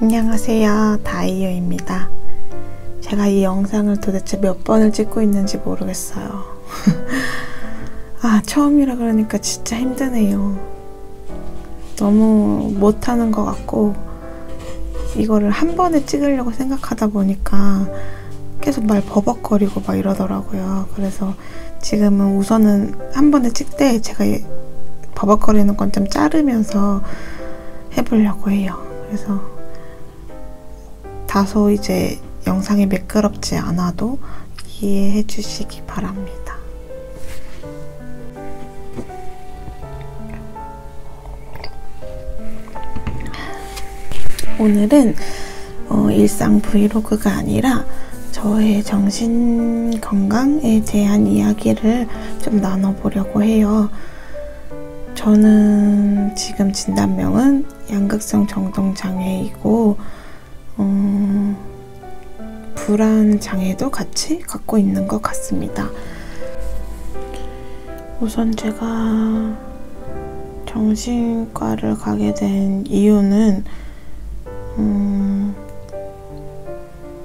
안녕하세요, 다이어입니다. 제가 이 영상을 도대체 몇 번을 찍고 있는지 모르겠어요. 처음이라 그러니까 진짜 힘드네요. 너무 못하는 것 같고, 이거를 한 번에 찍으려고 생각하다 보니까 계속 말 버벅거리고 막 이러더라고요. 그래서 지금은 우선은 한 번에 찍되 제가 버벅거리는 건 좀 자르면서 해보려고 해요. 그래서 다소 이제 영상이 매끄럽지 않아도 이해해 주시기 바랍니다. 오늘은 일상 브이로그가 아니라 저의 정신 건강에 대한 이야기를 좀 나눠보려고 해요. 저는 지금 진단명은 양극성 정동장애이고 불안장애도 같이 갖고 있는 것 같습니다. 우선 제가 정신과를 가게 된 이유는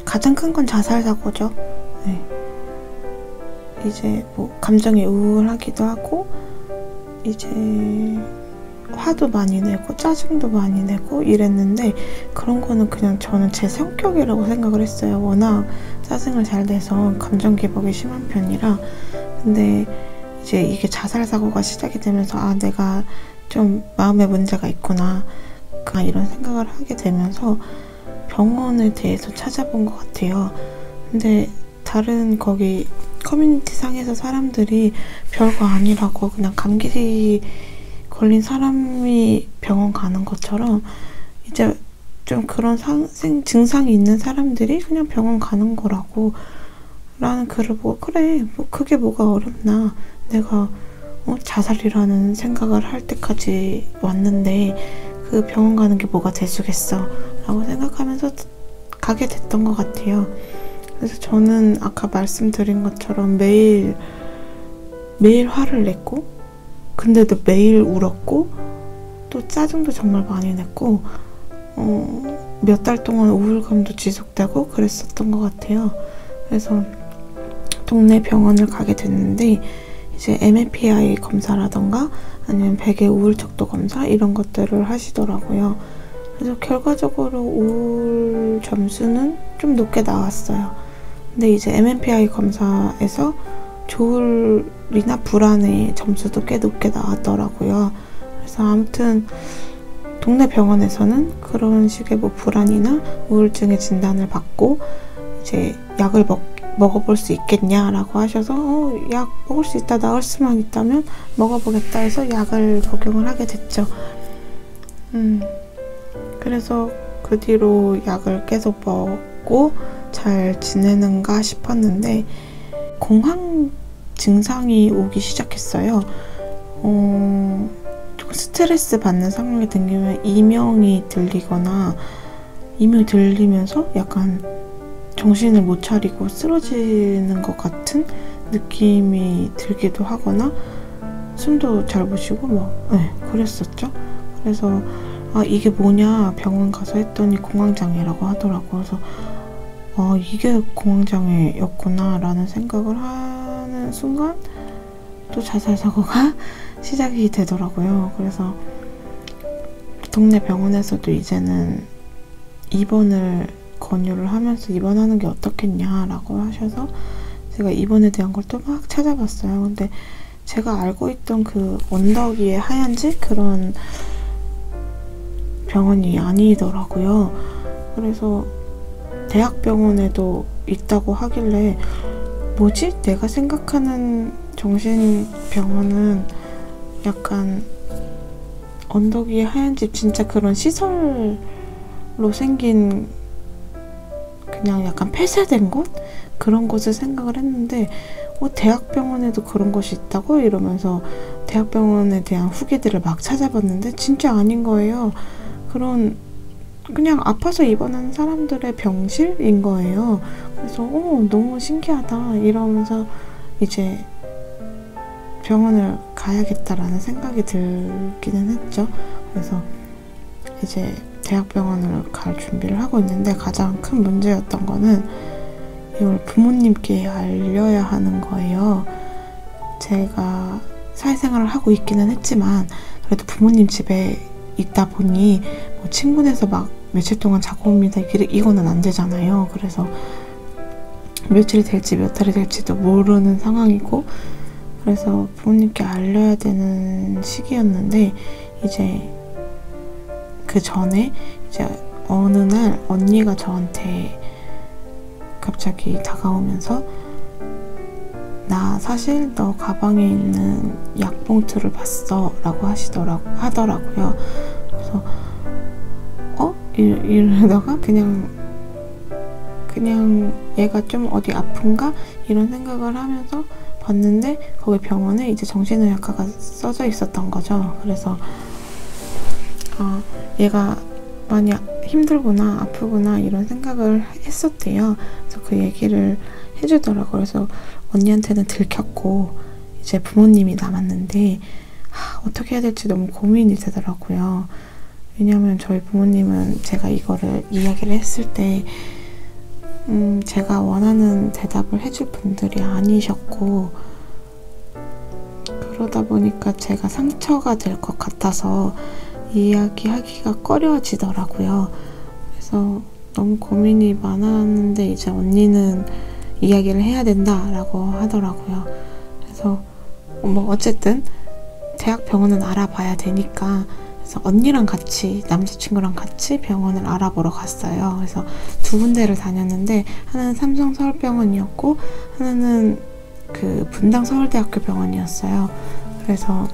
가장 큰 건 자살 사고죠. 네. 이제 감정이 우울하기도 하고 이제 화도 많이 내고 짜증도 많이 내고 이랬는데, 그런 거는 그냥 저는 제 성격이라고 생각을 했어요. 워낙 짜증을 잘 내서 감정 기복이 심한 편이라. 근데 이제 이게 자살 사고가 시작이 되면서 내가 좀 마음에 문제가 있구나 이런 생각을 하게 되면서 병원에 대해서 찾아본 것 같아요. 근데 다른 거기 커뮤니티 상에서 사람들이 별거 아니라고, 그냥 감기 걸린 사람이 병원 가는 것처럼 이제 좀 그런 증상이 있는 사람들이 그냥 병원 가는 거라고 라는 글을 보고, 그래 그게 뭐가 어렵나, 내가 자살이라는 생각을 할 때까지 왔는데 그 병원 가는 게 뭐가 대수겠어 라고 생각하면서 가게 됐던 것 같아요. 그래서 저는 아까 말씀드린 것처럼 매일 화를 냈고, 근데도 매일 울었고, 또 짜증도 정말 많이 냈고, 몇 달 동안 우울감도 지속되고 그랬었던 것 같아요. 그래서 동네 병원을 가게 됐는데, 이제 MMPI 검사라던가 아니면 베개 우울척도 검사 이런 것들을 하시더라고요. 그래서 결과적으로 우울 점수는 좀 높게 나왔어요. 근데 이제 MMPI 검사에서 조울이나 불안의 점수도 꽤 높게 나왔더라고요. 그래서 아무튼 동네 병원에서는 그런 식의 불안이나 우울증의 진단을 받고 이제 약을 먹어볼 수 있겠냐라고 하셔서 약 먹을 수 있다, 나을 수만 있다면 먹어보겠다 해서 약을 복용을 하게 됐죠. 그래서 그 뒤로 약을 계속 먹고 잘 지내는가 싶었는데 공황 증상이 오기 시작했어요. 조금 스트레스 받는 상황이 생기면 이명이 들리면서 약간 정신을 못 차리고 쓰러지는 것 같은 느낌이 들기도 하거나 숨도 잘 못 쉬고 그랬었죠. 그래서 이게 뭐냐 병원 가서 했더니 공황장애라고 하더라고요. 그래서 이게 공황장애였구나 라는 생각을 하는 순간 또 자살 사고가 시작이 되더라고요. 그래서 동네 병원에서도 이제는 입원을 권유를 하면서 입원하는 게 어떻겠냐라고 하셔서 제가 입원에 대한 걸 또 막 찾아봤어요. 근데 제가 알고 있던 그 언덕 위에 하얀 집 그런 병원이 아니더라고요. 그래서 대학병원에도 있다고 하길래 뭐지? 내가 생각하는 정신병원은 약간 언덕 위에 하얀 집, 진짜 그런 시설로 생긴 그냥 약간 폐쇄된 곳? 그런 곳을 생각을 했는데 대학병원에도 그런 곳이 있다고? 이러면서 대학병원에 대한 후기들을 막 찾아봤는데 진짜 아닌 거예요. 그냥 아파서 입원한 사람들의 병실인 거예요. 그래서 너무 신기하다 이러면서 이제 병원을 가야겠다라는 생각이 들기는 했죠. 그래서 이제 대학병원을 갈 준비를 하고 있는데 가장 큰 문제였던 거는 이걸 부모님께 알려야 하는 거예요. 제가 사회생활을 하고 있기는 했지만 그래도 부모님 집에 있다 보니 뭐 친구네서 막 며칠 동안 자고 옵니다. 이거는 안 되잖아요. 그래서 며칠이 될지 몇 달이 될지도 모르는 상황이고 그래서 부모님께 알려야 되는 시기였는데 이제 그 전에 이제 어느 날 언니가 저한테 갑자기 다가오면서 나 사실 너 가방에 있는 약봉투를 봤어 라고 하더라고요. 그래서 이러다가 그냥 얘가 좀 어디 아픈가? 이런 생각을 하면서 봤는데 거기 병원에 이제 정신의학과가 써져 있었던 거죠. 그래서 얘가 많이 힘들구나 아프구나 이런 생각을 했었대요. 그래서 그 얘기를 해주더라고요. 그래서 언니한테는 들켰고 이제 부모님이 남았는데 어떻게 해야 될지 너무 고민이 되더라고요. 왜냐면 저희 부모님은 제가 이거를 이야기를 했을 때 제가 원하는 대답을 해줄 분들이 아니셨고 그러다 보니까 제가 상처가 될 것 같아서 이야기하기가 꺼려지더라고요. 그래서 너무 고민이 많았는데 이제 언니는 이야기를 해야 된다라고 하더라고요. 그래서 뭐 어쨌든 대학병원은 알아봐야 되니까 그래서 언니랑 같이 남자친구랑 같이 병원을 알아보러 갔어요. 그래서 두 군데를 다녔는데 하나는 삼성서울병원이었고 하나는 그 분당서울대학교 병원이었어요. 그래서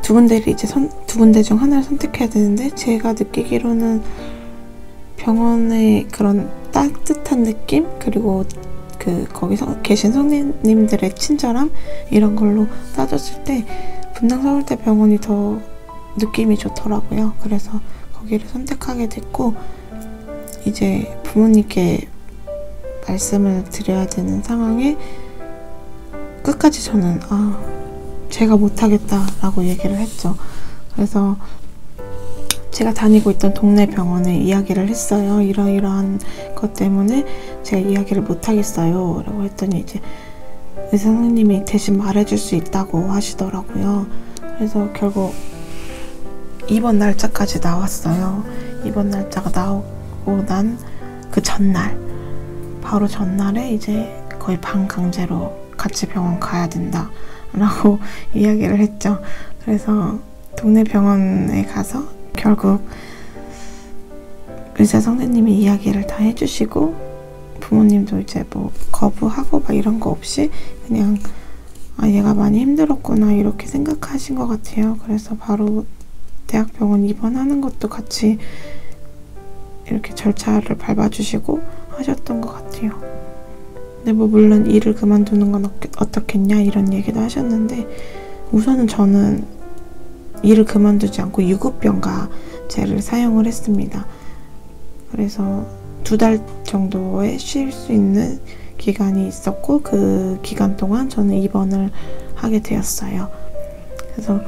두 군데를 이제 두 군데 중 하나를 선택해야 되는데 제가 느끼기로는 병원의 그런 따뜻한 느낌 그리고 그 거기서 계신 선생님들의 친절함 이런 걸로 따졌을 때 분당서울대 병원이 더 느낌이 좋더라고요. 그래서 거기를 선택하게 됐고 이제 부모님께 말씀을 드려야 되는 상황에 끝까지 저는 제가 못하겠다라고 얘기를 했죠. 그래서 제가 다니고 있던 동네 병원에 이야기를 했어요. 이러이러한 것 때문에 제가 이야기를 못하겠어요 라고 했더니 이제 의사 선생님이 대신 말해줄 수 있다고 하시더라고요. 그래서 결국 입원 날짜까지 나왔어요. 입원 날짜가 나오고 난 그 전날 바로 전날에 이제 거의 반강제로 같이 병원 가야 된다 라고 이야기를 했죠. 그래서 동네 병원에 가서 결국 의사 선생님이 이야기를 다 해주시고 부모님도 이제 뭐 거부하고 막 이런 거 없이 그냥 얘가 많이 힘들었구나 이렇게 생각하신 것 같아요. 그래서 바로 대학병원 입원하는 것도 같이 이렇게 절차를 밟아주시고 하셨던 것 같아요. 근데 뭐 물론 일을 그만두는 건 어떻겠냐 이런 얘기도 하셨는데 우선은 저는 일을 그만두지 않고 유급병가제를 사용을 했습니다. 그래서 2달 정도에 쉴 수 있는 기간이 있었고 그 기간 동안 저는 입원을 하게 되었어요. 그래서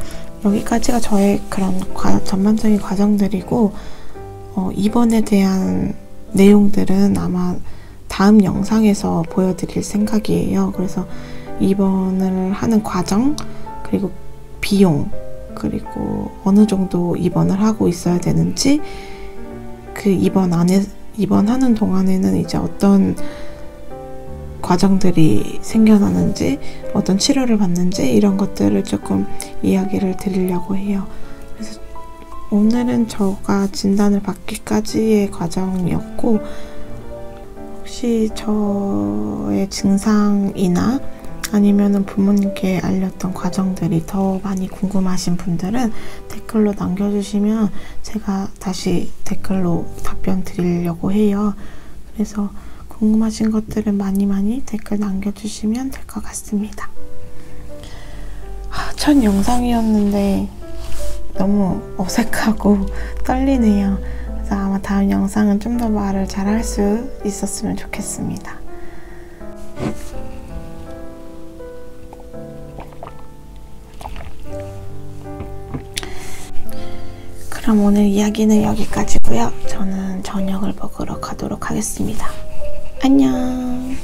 여기까지가 저의 그런 전반적인 과정들이고 입원에 대한 내용들은 아마 다음 영상에서 보여드릴 생각이에요. 그래서 입원을 하는 과정 그리고 비용 그리고 어느 정도 입원을 하고 있어야 되는지 그 입원하는 동안에는 이제 어떤 과정들이 생겨나는지 어떤 치료를 받는지 이런 것들을 조금 이야기를 드리려고 해요. 그래서 오늘은 저가 진단을 받기까지의 과정이었고 혹시 저의 증상이나 아니면은 부모님께 알렸던 과정들이 더 많이 궁금하신 분들은 댓글로 남겨주시면 제가 다시 댓글로 답변 드리려고 해요. 그래서 궁금하신 것들은 많이 댓글 남겨주시면 될 것 같습니다. 첫 영상이었는데 너무 어색하고 떨리네요. 그래서 아마 다음 영상은 좀 더 말을 잘할 수 있었으면 좋겠습니다. 그럼 오늘 이야기는 여기까지고요. 저는 저녁을 먹으러 가도록 하겠습니다. 안녕.